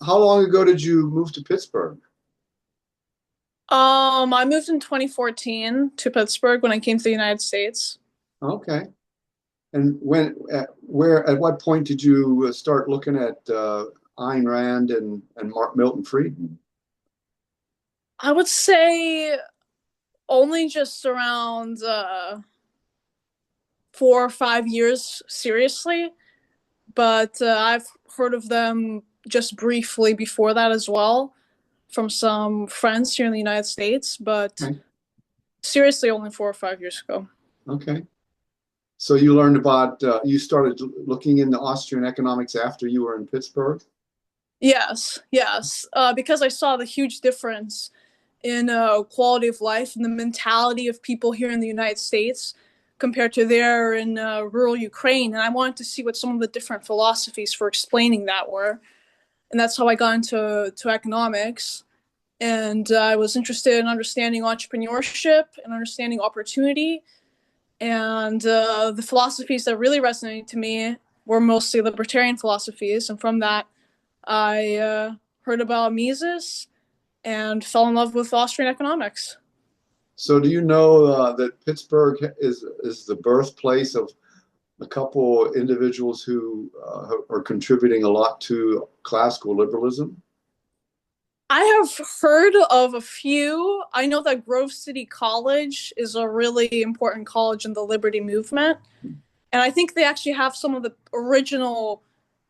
how long ago did you move to Pittsburgh? I moved in 2014 to Pittsburgh when I came to the United States. Okay. And at what point did you start looking at Ayn Rand and Milton Friedman? I would say only just around 4 or 5 years seriously, but I've heard of them just briefly before that as well from some friends here in the United States, but Okay. seriously only 4 or 5 years ago. Okay. So you learned about, you started looking into Austrian economics after you were in Pittsburgh? Yes, yes, because I saw the huge difference in quality of life and the mentality of people here in the United States compared to there in rural Ukraine. And I wanted to see what some of the different philosophies for explaining that were. And that's how I got into economics. And I was interested in understanding entrepreneurship and understanding opportunity. And the philosophies that really resonated to me were mostly libertarian philosophies. And from that, I heard about Mises and fell in love with Austrian economics. So do you know that Pittsburgh is the birthplace of a couple individuals who are contributing a lot to classical liberalism? I have heard of a few. I know that Grove City College is a really important college in the liberty movement. And I think they actually have some of the original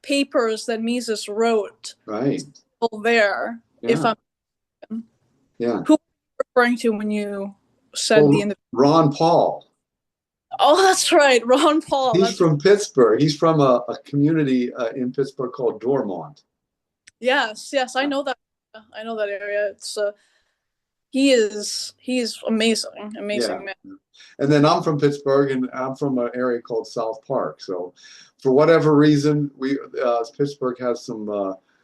papers that Mises wrote Right. still there, if Yeah. I'm Yeah. who are you referring to when you said the Well, individual. Ron Paul, Oh, that's right, Ron Paul. he's That's from Pittsburgh. He's from a community in Pittsburgh called Dormont. yes, yes, I know that. I know that area. It's he is amazing, Yeah. amazing man. And then I'm from Pittsburgh, and I'm from an area called South Park. So, for whatever reason, we Pittsburgh has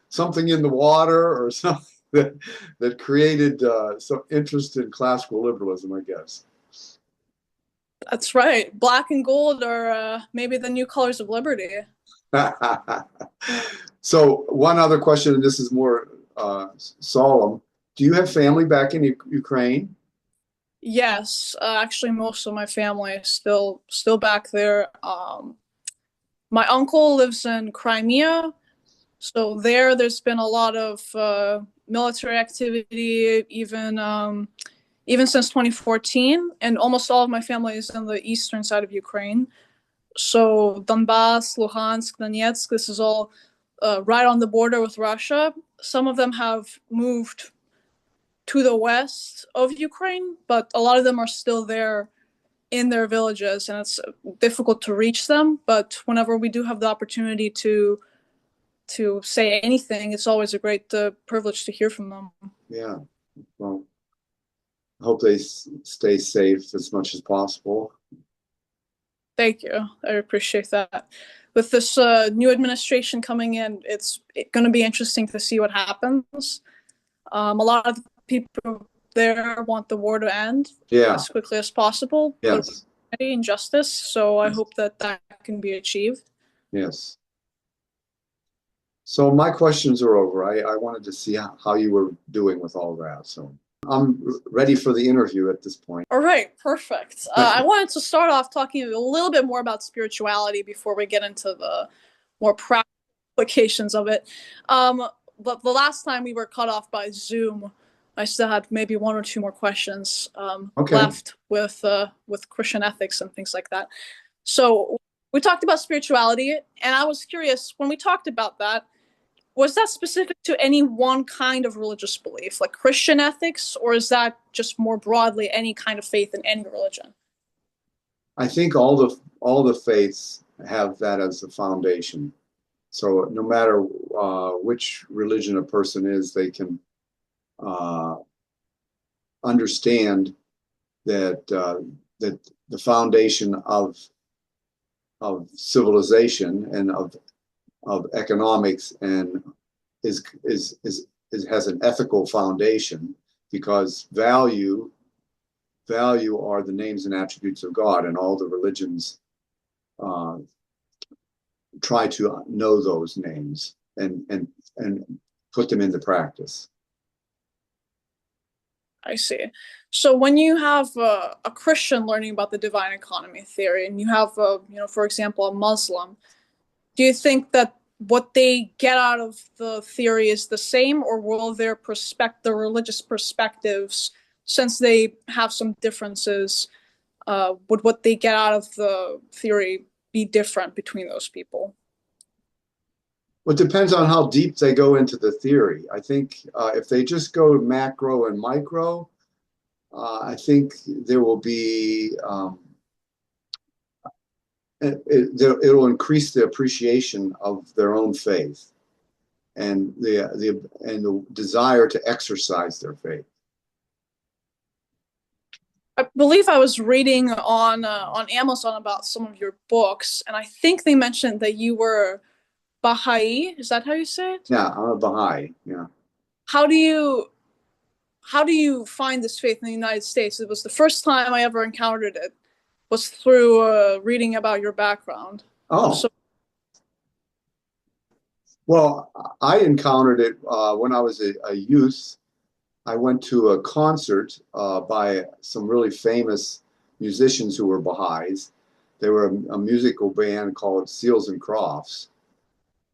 something in the water or something that created some interest in classical liberalism, I guess. That's right. Black and gold are maybe the new colors of liberty. So, one other question, and this is more solemn. Do you have family back in Ukraine? Yes, actually, most of my family is still back there. My uncle lives in Crimea, so there's been a lot of military activity, even since 2014, and almost all of my family is in the eastern side of Ukraine. So Donbass, Luhansk, Donetsk, this is all right on the border with Russia. Some of them have moved to the west of Ukraine, but a lot of them are still there in their villages, and it's difficult to reach them. But whenever we do have the opportunity to say anything, it's always a great privilege to hear from them. Yeah. Well, I hope they stay safe as much as possible. Thank you. I appreciate that. With this new administration coming in, it's going to be interesting to see what happens. A lot of people there want the war to end Yeah. as quickly as possible, but Yes. and justice. So I Yes. hope that that can be achieved. Yes. So my questions are over. I wanted to see how you were doing with all that. So I'm ready for the interview at this point. All right, perfect. I wanted to start off talking a little bit more about spirituality before we get into the more practical applications of it. But the last time we were cut off by Zoom, I still had maybe one or two more questions Okay. left with Christian ethics and things like that. So we talked about spirituality, and I was curious when we talked about that, was that specific to any one kind of religious belief, like Christian ethics, or is that just more broadly any kind of faith in any religion? I think all the faiths have that as the foundation. So no matter which religion a person is, they can uh, understand that the foundation of civilization and of economics and is has an ethical foundation because value are the names and attributes of God, and all the religions uh, try to know those names and put them into practice. I see. So when you have a Christian learning about the divine economy theory, and you have for example, a Muslim, do you think that what they get out of the theory is the same, or will the religious perspectives, since they have some differences, would what they get out of the theory be different between those people? Well, it depends on how deep they go into the theory. I think if they just go macro and micro, I think there will be it'll increase the appreciation of their own faith and the desire to exercise their faith. I believe I was reading on Amazon about some of your books, and I think they mentioned that you were Baha'i. Is that how you say it? Yeah, I'm a Baha'i. Yeah. How do you how do you find this faith in the United States? It was the first time I ever encountered it was through reading about your background. Oh, So well, I encountered it when I was a youth. I went to a concert by some really famous musicians who were Baha'is. They were a musical band called Seals and Crofts.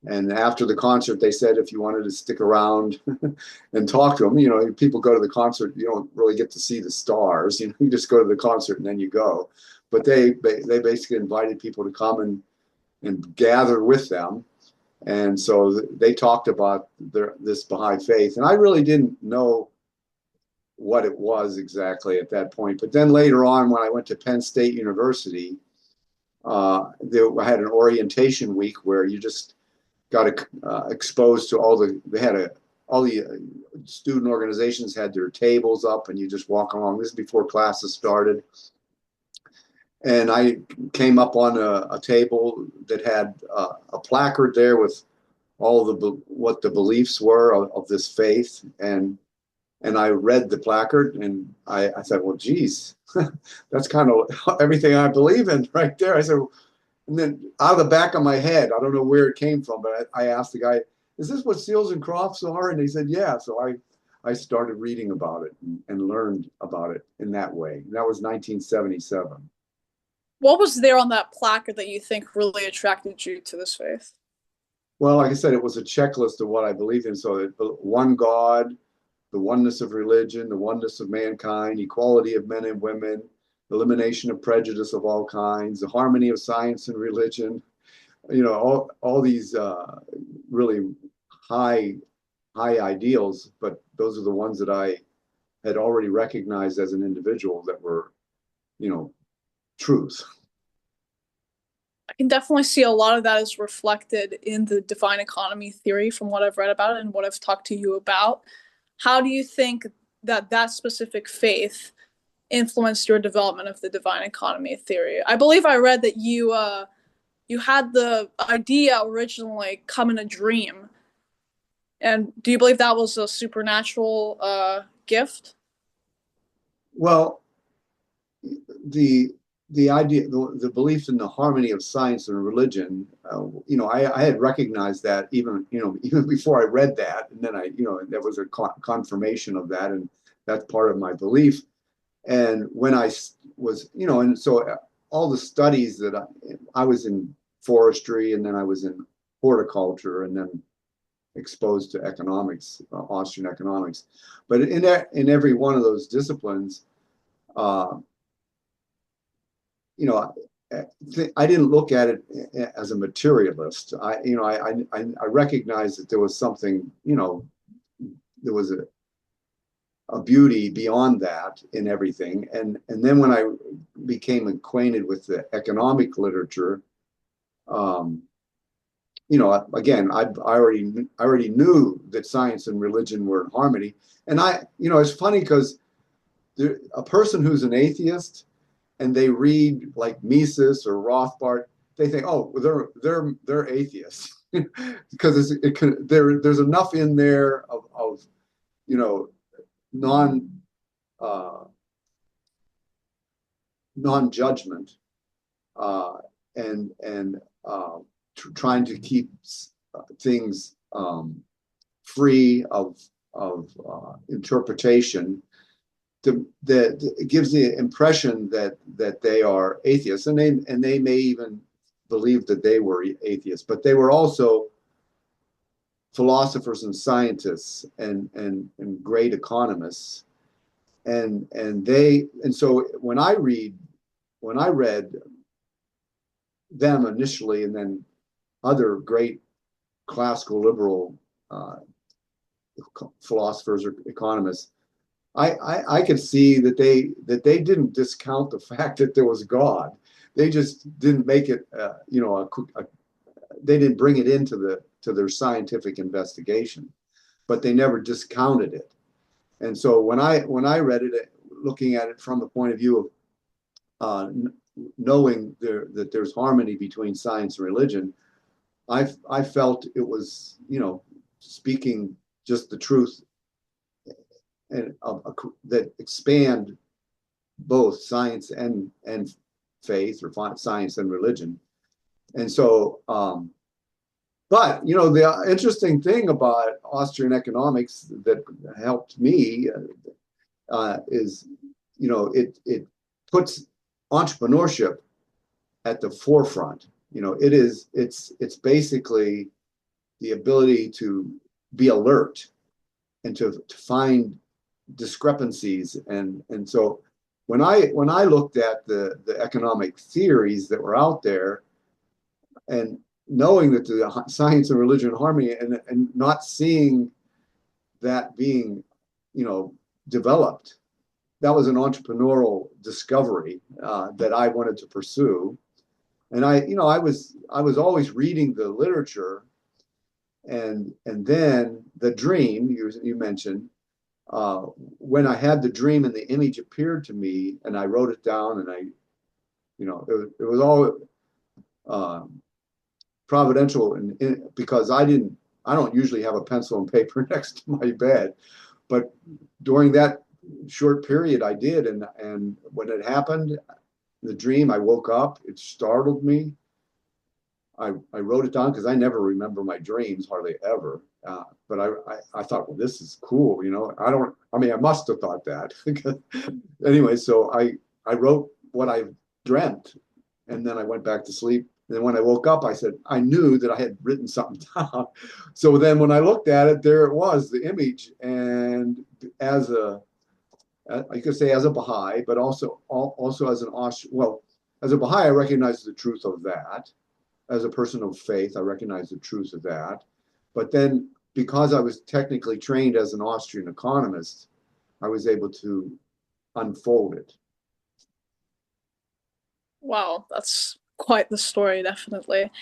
And after the concert, they said if you wanted to stick around and talk to them, people go to the concert, you don't really get to see the stars. You just go to the concert and then you go. But they basically invited people to come and gather with them. And so they talked about this Baha'i faith. And I really didn't know what it was exactly at that point. But then later on, when I went to Penn State University, I had an orientation week where you just got exposed to all the student organizations had their tables up and you just walk along. This is before classes started. And I came up on a table that had a placard there with all what the beliefs were of this faith. And I read the placard and I thought, well, geez, that's kind of everything I believe in right there. I said, and then out of the back of my head, I don't know where it came from, but I asked the guy, is this what Seals and Crofts are? And they said, yeah. So I started reading about it and learned about it in that way. And that was 1977. what was there on that placard that you think really attracted you to this faith? Well, like I said, it was a checklist of what I believed in. So one God, the oneness of religion, the oneness of mankind, equality of men and women, elimination of prejudice of all kinds, the harmony of science and religion, all these really high ideals, but those are the ones that I had already recognized as an individual that were, truth. I can definitely see a lot of that is reflected in the divine economy theory from what I've read about it and what I've talked to you about. How do you think that specific faith influenced your development of the divine economy theory? I believe I read that you had the idea originally come in a dream. And do you believe that was a supernatural gift? Well, the idea, the belief in the harmony of science and religion, I had recognized that even before I read that, and then there was a confirmation of that, and that's part of my belief. And when I was, and so all the studies that I was in forestry, and then I was in horticulture, and then exposed to economics, Austrian economics. But in every one of those disciplines, I didn't look at it as a materialist. I recognized that there was something, there was a beauty beyond that in everything. And then when I became acquainted with the economic literature, again, I already knew that science and religion were in harmony. And it's funny because a person who's an atheist and they read like Mises or Rothbard, they think, oh, they're atheists because there's enough in there of non non-judgment and trying to keep things free of interpretation. That it gives the impression that they are atheists, and they may even believe that they were atheists, but they were also philosophers and scientists and great economists, and so when I read them initially, and then other great classical liberal philosophers or economists, I could see that they didn't discount the fact that there was God. They just didn't make it, they didn't bring it into their scientific investigation, but they never discounted it. And so when I read it, looking at it from the point of view of knowing that there's harmony between science and religion, I felt it was, speaking just the truth, and that expand both science and faith, or science and religion. And so, but the interesting thing about Austrian economics that helped me is, it puts entrepreneurship at the forefront. It's basically the ability to be alert and to find discrepancies, and so when I looked at the economic theories that were out there, and knowing that the science and religion harmony, and not seeing that being developed, that was an entrepreneurial discovery that I wanted to pursue. And I was always reading the literature, and then the dream you mentioned. When I had the dream and the image appeared to me, and I wrote it down, and it was all providential, because I don't usually have a pencil and paper next to my bed, but during that short period I did, and when it happened, the dream, I woke up, it startled me. I wrote it down because I never remember my dreams, hardly ever. But I thought, well, this is cool. I must have thought that. Anyway, so I wrote what I dreamt, and then I went back to sleep. And then when I woke up, I said, I knew that I had written something down. So then when I looked at it, there it was, the image. And I could say as a Baha'i, but also as an as a Baha'i, I recognize the truth of that. As a person of faith, I recognize the truth of that. But then, because I was technically trained as an Austrian economist, I was able to unfold it. Wow, that's quite the story, definitely.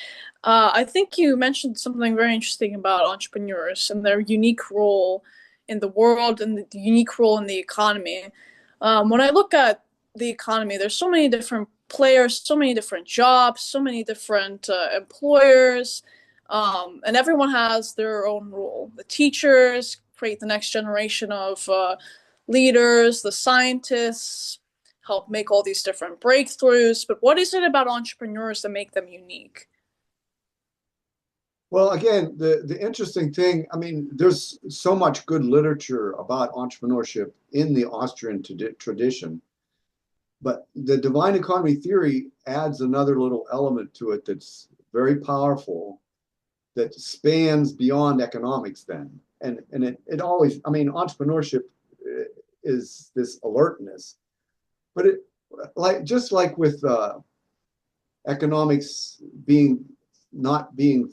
I think you mentioned something very interesting about entrepreneurs and their unique role in the world and the unique role in the economy. When I look at the economy, there's so many different players, so many different jobs, so many different employers, and everyone has their own role. The teachers create the next generation of leaders, the scientists help make all these different breakthroughs. But what is it about entrepreneurs that make them unique? Well, again, the interesting thing, there's so much good literature about entrepreneurship in the Austrian tradition. But the divine economy theory adds another little element to it that's very powerful, that spans beyond economics then. And it always, entrepreneurship is this alertness, but just like with economics not being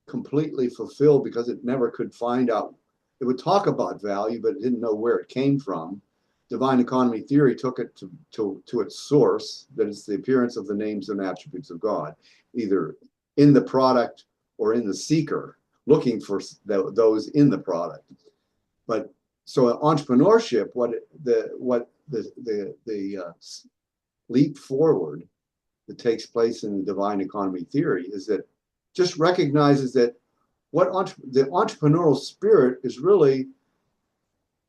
completely fulfilled because it never could find out, it would talk about value, but it didn't know where it came from. Divine economy theory took it to its source, that is the appearance of the names and attributes of God, either in the product or in the seeker, looking for those in the product. But so entrepreneurship, what the leap forward that takes place in the divine economy theory is that just recognizes that the entrepreneurial spirit is really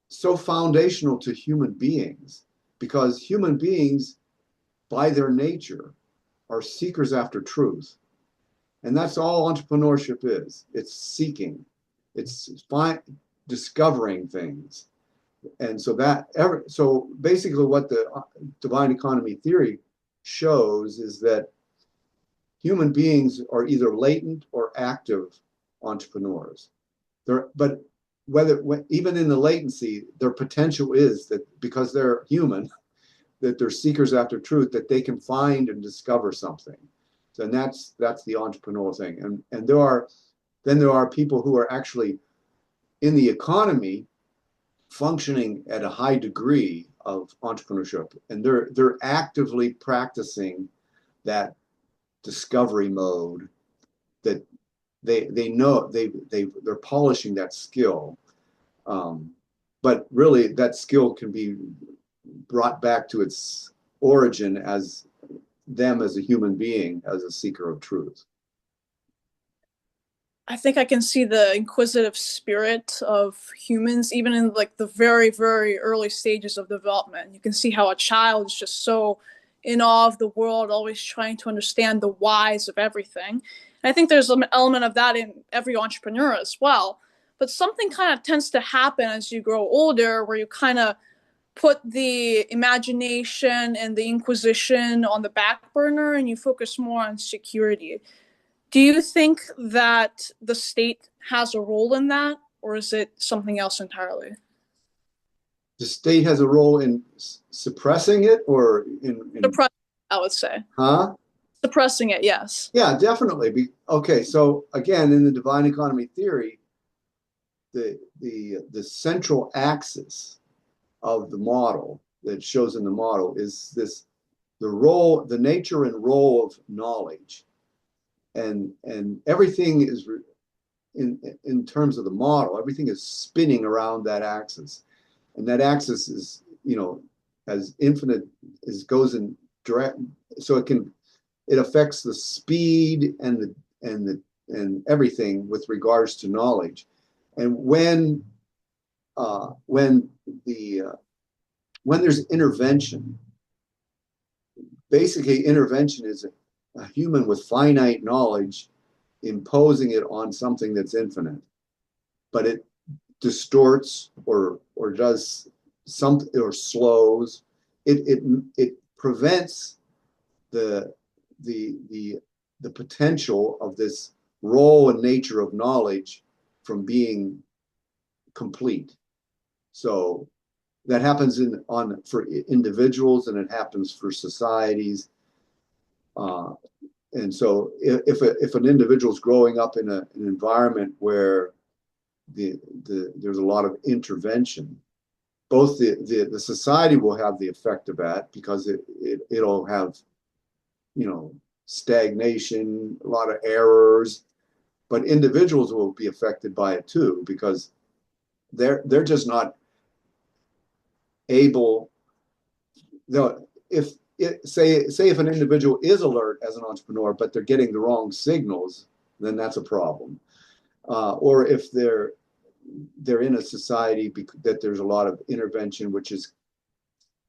so foundational to human beings, because human beings, by their nature, are seekers after truth. And that's all entrepreneurship is. It's seeking. It's discovering things. And so so basically what the divine economy theory shows is that human beings are either latent or active entrepreneurs. But even in the latency, their potential is that because they're human, that they're seekers after truth, that they can find and discover something. So, and that's the entrepreneurial thing. And there are people who are actually in the economy functioning at a high degree of entrepreneurship, and they're actively practicing that discovery mode, that they know they're polishing that skill, but really that skill can be brought back to its origin as them as a human being, as a seeker of truth. I think I can see the inquisitive spirit of humans, even in like the very, very early stages of development. You can see how a child is just so in awe of the world, always trying to understand the whys of everything. And I think there's an element of that in every entrepreneur as well. But something kind of tends to happen as you grow older, where you kind of put the imagination and the inquisition on the back burner and you focus more on security. Do you think that the state has a role in that, or is it something else entirely? The state has a role in suppressing it, or Suppressing, I would say. Huh? Suppressing it, yes. Yeah, definitely. Okay, so again, in the divine economy theory, the central axis of the model that shows in the model is the nature and role of knowledge, and everything is in terms of the model, everything is spinning around that axis, and that axis is, as infinite as goes in direct, so it affects the speed and everything with regards to knowledge. And when there's intervention, basically intervention is a human with finite knowledge imposing it on something that's infinite, but it distorts or does something, or slows it prevents the potential of this role and nature of knowledge from being complete. So that happens for individuals, and it happens for societies. And so if an individual is growing up in an environment where there's a lot of intervention, both the society will have the effect of that, because it'll have, stagnation, a lot of errors, but individuals will be affected by it too, because they're just not able. Say if an individual is alert as an entrepreneur, but they're getting the wrong signals, then that's a problem. Or if they're in a society that there's a lot of intervention, which is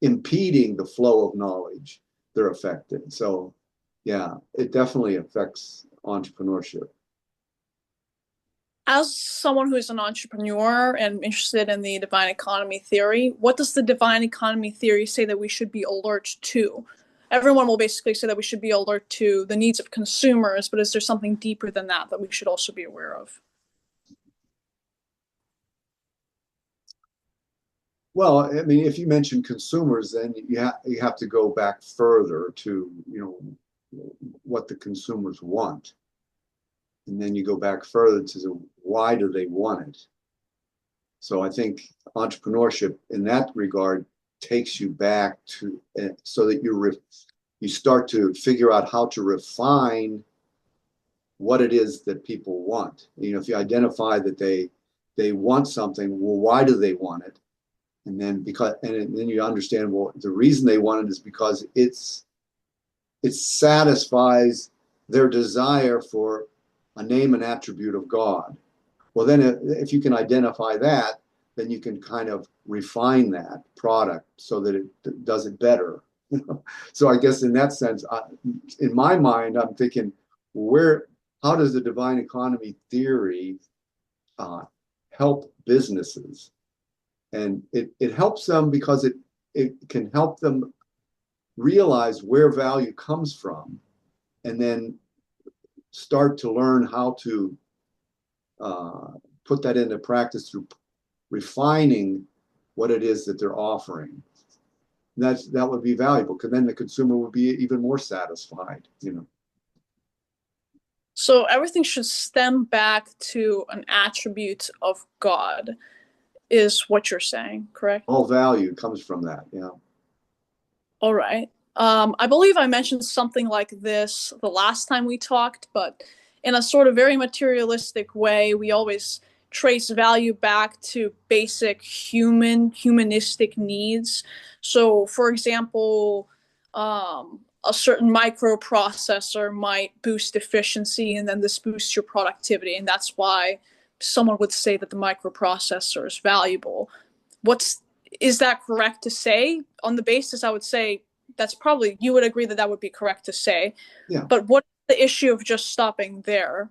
impeding the flow of knowledge, they're affected. So yeah, it definitely affects entrepreneurship. As someone who is an entrepreneur and interested in the divine economy theory, what does the divine economy theory say that we should be alert to? Everyone will basically say that we should be alert to the needs of consumers, but is there something deeper than that we should also be aware of? Well, I mean, if you mention consumers, then you have to go back further to, what the consumers want. And then you go back further to why do they want it? So I think entrepreneurship in that regard takes you back to, so that you start to figure out how to refine what it is that people want. If you identify that they want something, well, why do they want it? And then then you understand, well, the reason they want it is because it satisfies their desire for a name and attribute of God. Well, then if you can identify that, then you can kind of refine that product so that it does it better. So I guess in that sense, in my mind, I'm thinking, how does the divine economy theory help businesses. And it helps them because it can help them realize where value comes from, and then start to learn how to put that into practice through refining what it is that they're offering. That would be valuable, because then the consumer would be even more satisfied, you know. So everything should stem back to an attribute of God, is what you're saying, correct? All value comes from that, yeah. All right. I believe I mentioned something like this the last time we talked, but in a sort of very materialistic way, we always trace value back to basic humanistic needs. So, for example, a certain microprocessor might boost efficiency, and then this boosts your productivity, and that's why someone would say that the microprocessor is valuable. What's Is that correct to say? On the basis, I would say that's probably, you would agree that that would be correct to say. Yeah. But what's the issue of just stopping there?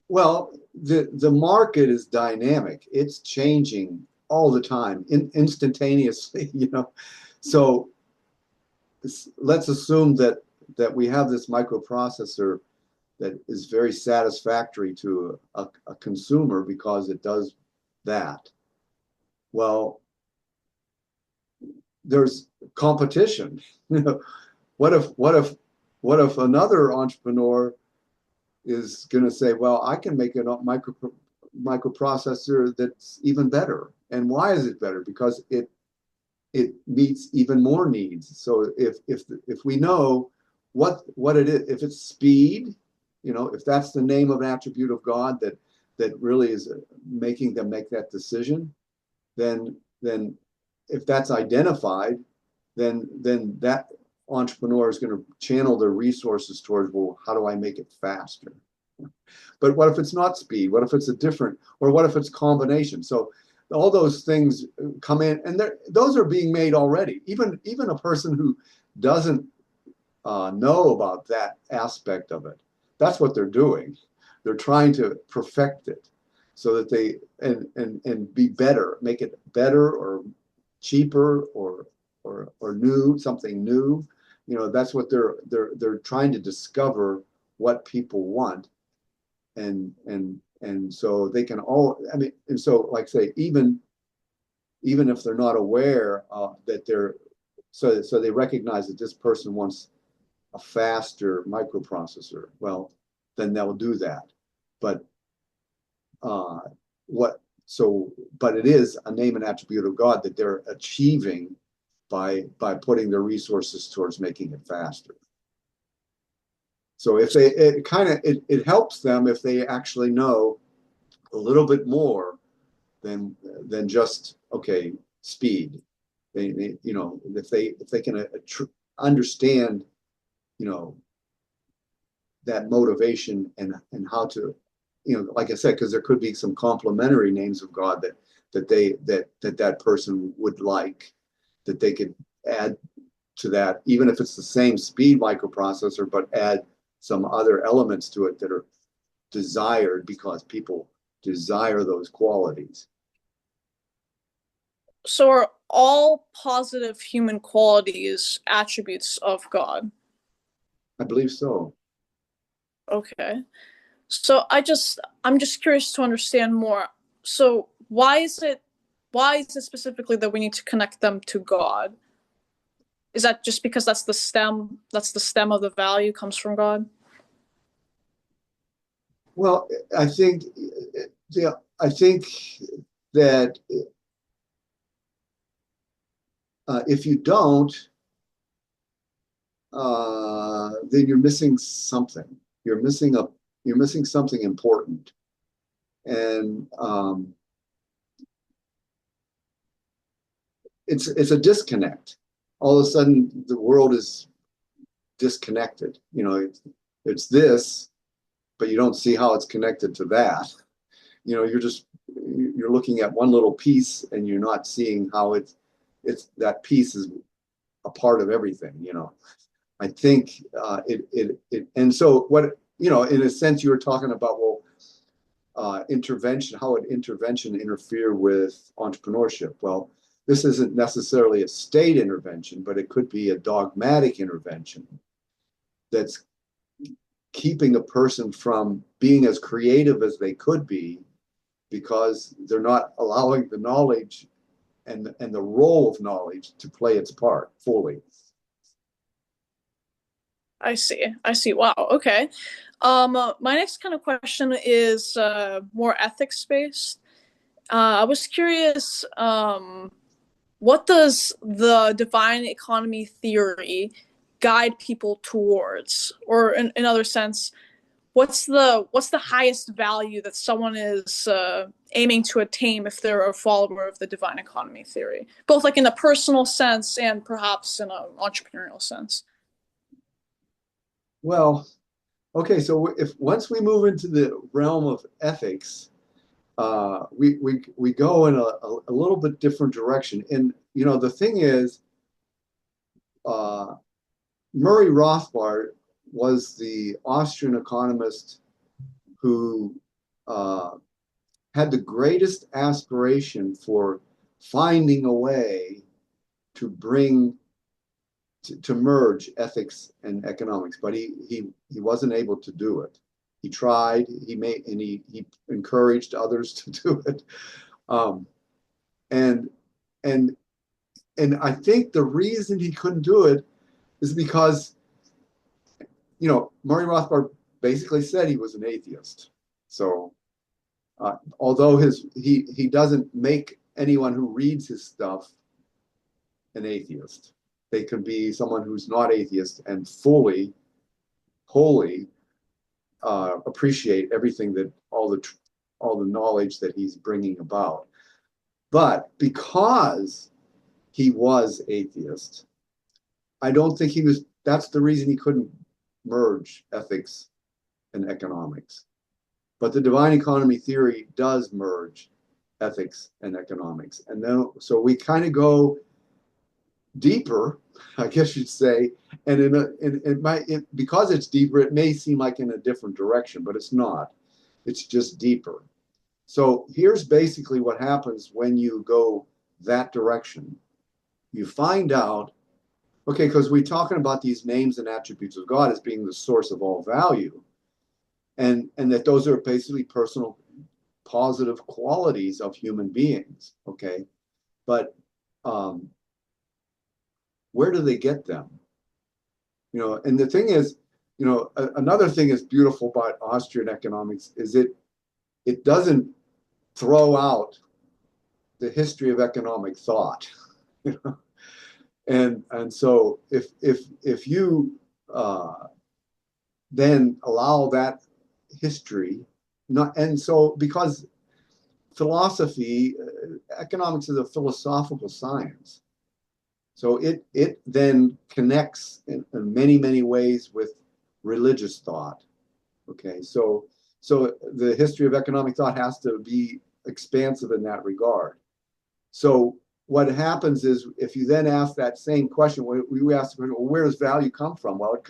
Well, the market is dynamic. It's changing all the time, instantaneously, you know. So let's assume that we have this microprocessor that is very satisfactory to a consumer because it does that. Well, there's competition. what if another entrepreneur is going to say, well, I can make a microprocessor that's even better. And why is it better? Because it meets even more needs. So if we know what it is, if it's speed, you know, if that's the name of an attribute of God that really is making them make that decision, then if that's identified, then that entrepreneur is going to channel their resources towards, well, how do I make it faster? But what if it's not speed? What if it's a different, or what if it's combination? So all those things come in, and those are being made already. Even a person who doesn't know about that aspect of it, that's what they're doing. They're trying to perfect it so that they and be better, make it better or cheaper or new, something new. You know, that's what they're trying to discover what people want, and so they can all, I mean, and so like say even if they're not aware that they're, so they recognize that this person wants a faster microprocessor, well, then they'll do that. But but it is a name and attribute of God that they're achieving by putting their resources towards making it faster. So if they, it helps them if they actually know a little bit more than just, okay, speed. They you know, if they can understand, you know, that motivation and how to, you know, like I said, because there could be some complementary names of God that person would like, that they could add to that, even if it's the same speed microprocessor, but add some other elements to it that are desired because people desire those qualities. So are all positive human qualities attributes of God? I believe so. Okay. So I'm just curious to understand more. So why is it specifically that we need to connect them to God? Is that just because that's the stem of the value comes from God? Well, I think, yeah, I think that if you don't, then you're missing something. You're missing something important, and it's a disconnect. All of a sudden, the world is disconnected. You know, it's this, but you don't see how it's connected to that. You know, you're looking at one little piece, and you're not seeing how it's that piece is a part of everything. You know, I think and so what, you know, in a sense, you were talking about, well, intervention, how would intervention interfere with entrepreneurship? Well, this isn't necessarily a state intervention, but it could be a dogmatic intervention that's keeping a person from being as creative as they could be because they're not allowing the knowledge and the role of knowledge to play its part fully. I see. I see. Wow. Okay. My next kind of question is more ethics based. I was curious, what does the divine economy theory guide people towards? Or in other sense, what's the highest value that someone is aiming to attain if they're a follower of the divine economy theory, both like in a personal sense and perhaps in an entrepreneurial sense? Well, okay, so if once we move into the realm of ethics, we go in a little bit different direction. And the thing is, uh, Murray Rothbard was the Austrian economist who had the greatest aspiration for finding a way to bring to merge ethics and economics, but he wasn't able to do it. He tried, he encouraged others to do it, and and and I think the reason he couldn't do it is because Murray Rothbard basically said he was an atheist. So although he doesn't make anyone who reads his stuff an atheist. They can be someone who's not atheist and wholly appreciate everything that all the knowledge that he's bringing about. But because he was atheist, I don't think he was. That's the reason he couldn't merge ethics and economics. But the divine economy theory does merge ethics and economics, and then so we kind of go deeper, I guess you'd say, and because it's deeper, it may seem like in a different direction, but it's not. It's just deeper. So here's basically what happens when you go that direction. You find out, okay, because we're talking about these names and attributes of God as being the source of all value, and that those are basically personal positive qualities of human beings. Okay, but where do they get them? And the thing is, another thing is beautiful about Austrian economics is it doesn't throw out the history of economic thought. And so if you then allow that history, and so because philosophy, economics is a philosophical science. So it then connects in many ways with religious thought. Okay, so the history of economic thought has to be expansive in that regard. So what happens is if you then ask that same question, we ask the question, well, where does value come from? Well,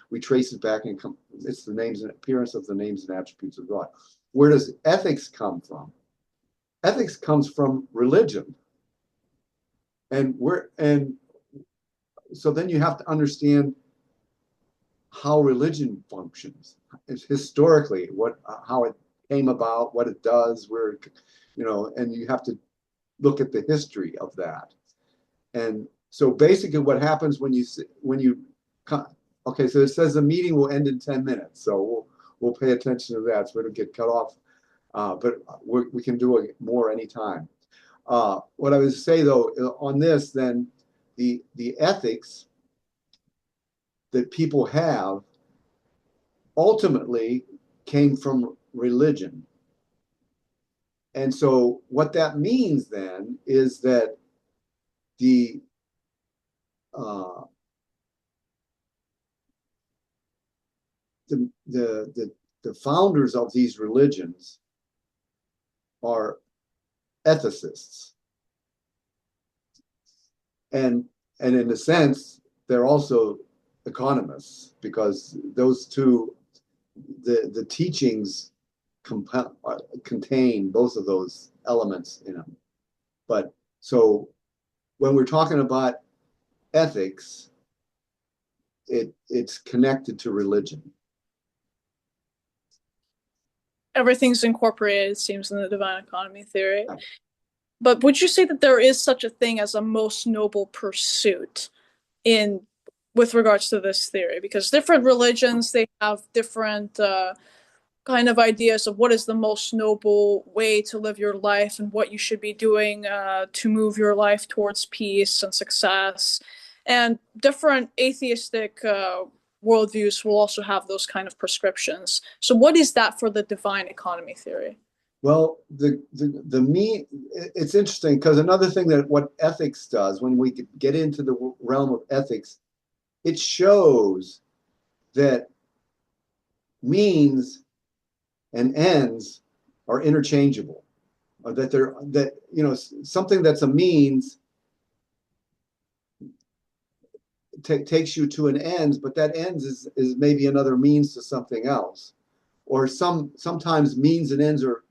we trace it back and it's the names and appearance of the names and attributes of God. Where does ethics come from? Ethics comes from religion. And so then you have to understand how religion functions. It's historically, how it came about, what it does, where and you have to look at the history of that. And so basically what happens when you okay, so it says the meeting will end in 10 minutes. So we'll pay attention to that so we don't get cut off. But we can do it more anytime. What I would say though, on this, then the ethics that people have ultimately came from religion. And so what that means then is that the founders of these religions are ethicists. And in a sense, they're also economists, because those two, the teachings contain both of those elements in them. But so when we're talking about ethics, it's connected to religion. Everything's incorporated, it seems, in the divine economy theory. But would you say that there is such a thing as a most noble pursuit in with regards to this theory? Because different religions, they have different kind of ideas of what is the most noble way to live your life and what you should be doing to move your life towards peace and success. And different atheistic worldviews will also have those kind of prescriptions. So what is that for the divine economy theory? Well, it's interesting because another thing that what ethics does when we get into the realm of ethics, it shows that means and ends are interchangeable, or that something that's a means takes you to an end, but that ends is maybe another means to something else, or sometimes means and ends are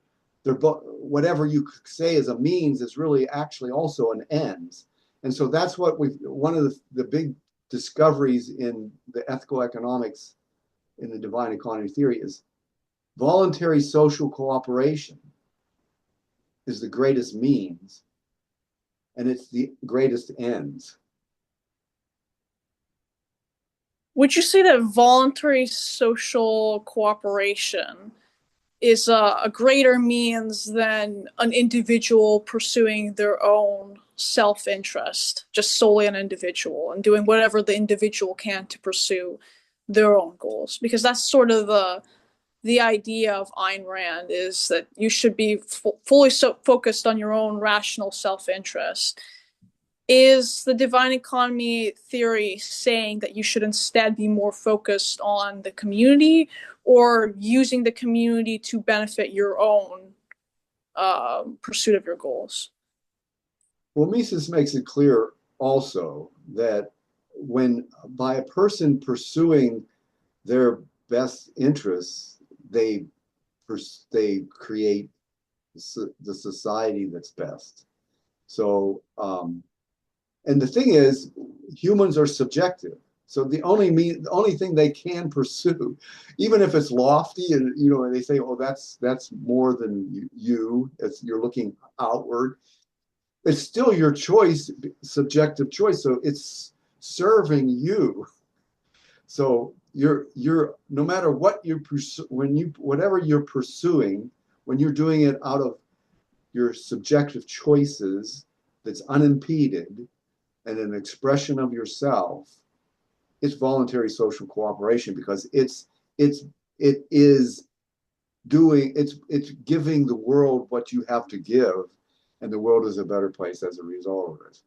whatever you say is a means is really actually also an ends. And so that's what one of the big discoveries in the ethical economics in the divine economy theory is voluntary social cooperation is the greatest means and it's the greatest ends. Would you say that voluntary social cooperation is a greater means than an individual pursuing their own self-interest, just solely an individual, and doing whatever the individual can to pursue their own goals? Because that's sort of the idea of Ayn Rand, is that you should be fully focused on your own rational self-interest. Is the divine economy theory saying that you should instead be more focused on the community, or using the community to benefit your own pursuit of your goals? Well, Mises makes it clear also that when by a person pursuing their best interests, they create the society that's best. So, and the thing is, humans are subjective. So the only thing they can pursue, even if it's lofty, and and they say, "Oh, that's more than you." You're looking outward. It's still your choice, subjective choice. So it's serving you. So you're no matter what you pursue, whatever you're pursuing, when you're doing it out of your subjective choices, that's unimpeded and an expression of yourself, it's voluntary social cooperation, because it is doing it's giving the world what you have to give, and the world is a better place as a result of it.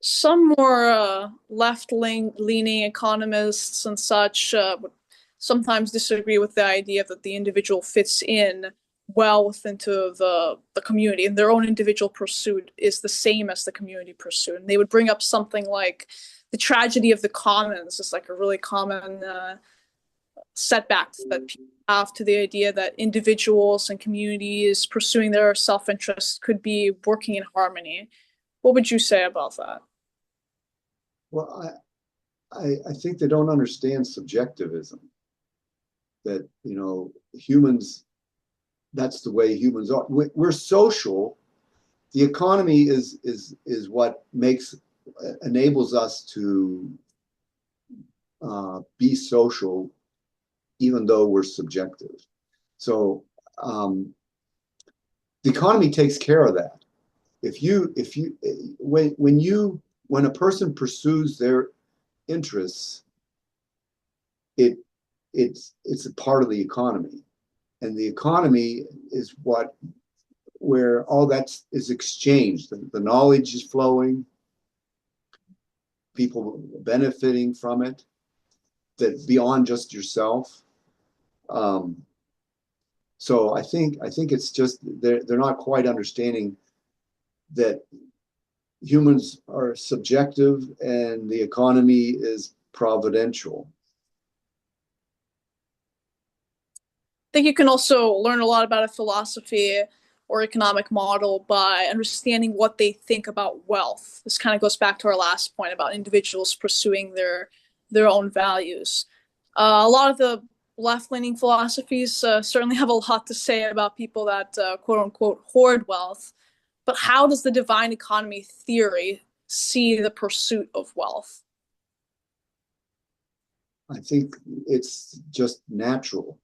Some more left-leaning economists and such would sometimes disagree with the idea that the individual fits in well into the community, and their own individual pursuit is the same as the community pursuit. And they would bring up something like the tragedy of the commons is like a really common setback that people have to the idea that individuals and communities pursuing their self-interest could be working in harmony. What would you say about that? Well, I think they don't understand subjectivism. That humans, that's the way humans are. We're social. The economy is what enables us to be social, even though we're subjective. So the economy takes care of that. When a person pursues their interests, it's a part of the economy, and the economy is where all that is exchanged. The knowledge is flowing, people benefiting from it, that beyond just yourself. So I think it's just they're not quite understanding that humans are subjective and the economy is providential. think you can also learn a lot about a philosophy or economic model by understanding what they think about wealth. This kind of goes back to our last point about individuals pursuing their own values. A lot of the left-leaning philosophies certainly have a lot to say about people that quote unquote hoard wealth. But how does the divine economy theory see the pursuit of wealth? I think it's just natural.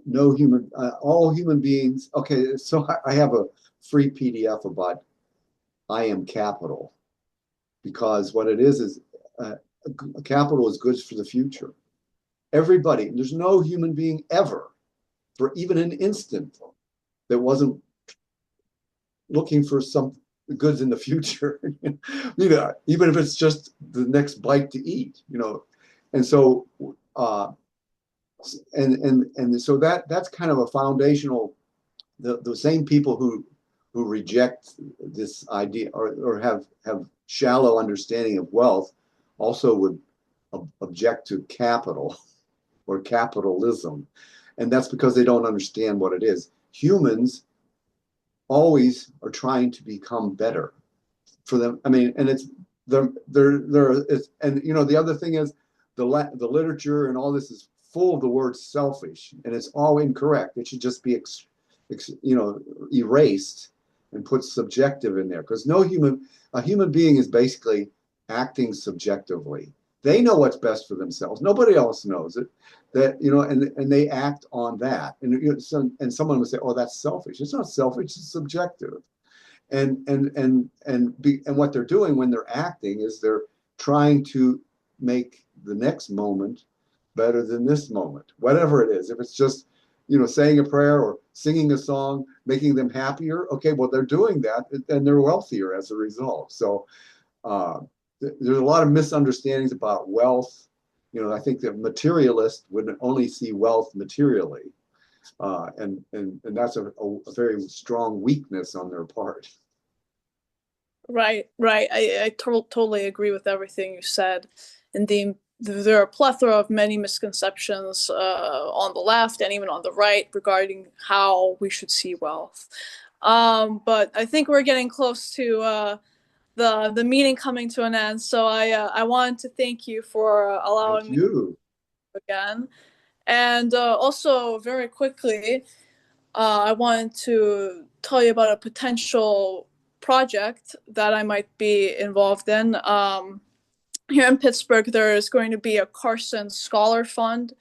No human, all human beings. Okay, so I have a free PDF about I am capital, because what it is capital is goods for the future. Everybody, there's no human being ever, for even an instant, that wasn't looking for some goods in the future. Even if it's just the next bite to eat, and so and so that's kind of a foundational. The same people who reject this idea or have shallow understanding of wealth also would object to capital or capitalism, and that's because they don't understand what it is. Humans always are trying to become better for them. I mean, and it's and the other thing is the literature and all this is full of the word selfish, and it's all incorrect. It should just be erased and put subjective in there, because a human being is basically acting subjectively. They know what's best for themselves. Nobody else knows it. And they act on that. And someone would say, "Oh, that's selfish." It's not selfish. It's subjective. And what they're doing when they're acting is they're trying to make the next moment better than this moment, whatever it is. If it's just saying a prayer or singing a song, making them happier, okay, well, they're doing that, and they're wealthier as a result. So there's a lot of misunderstandings about wealth. I think the materialist would only see wealth materially, and that's a very strong weakness on their part. Right. I totally agree with everything you said. And there are a plethora of many misconceptions on the left and even on the right regarding how we should see wealth. But I think we're getting close to the meeting coming to an end. So I wanted to thank you for allowing me again. And also, very quickly, I wanted to tell you about a potential project that I might be involved in. Here in Pittsburgh, there is going to be a Carson Scholar Fund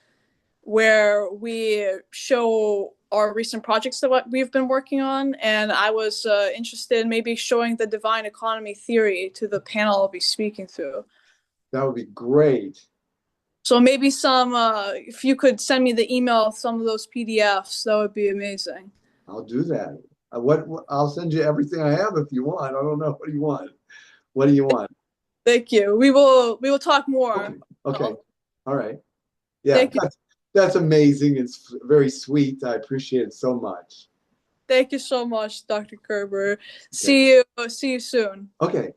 where we show our recent projects that what we've been working on. And I was interested in maybe showing the divine economy theory to the panel I'll be speaking to. That would be great. So maybe if you could send me the email of some of those PDFs, that would be amazing. I'll do that. I'll send you everything I have if you want. I don't know. What do you want? What do you want? Thank you. We will talk more. Okay. All right. Yeah, that's amazing. It's very sweet. I appreciate it so much. Thank you so much, Dr. Kerber. Okay. See you soon. Okay.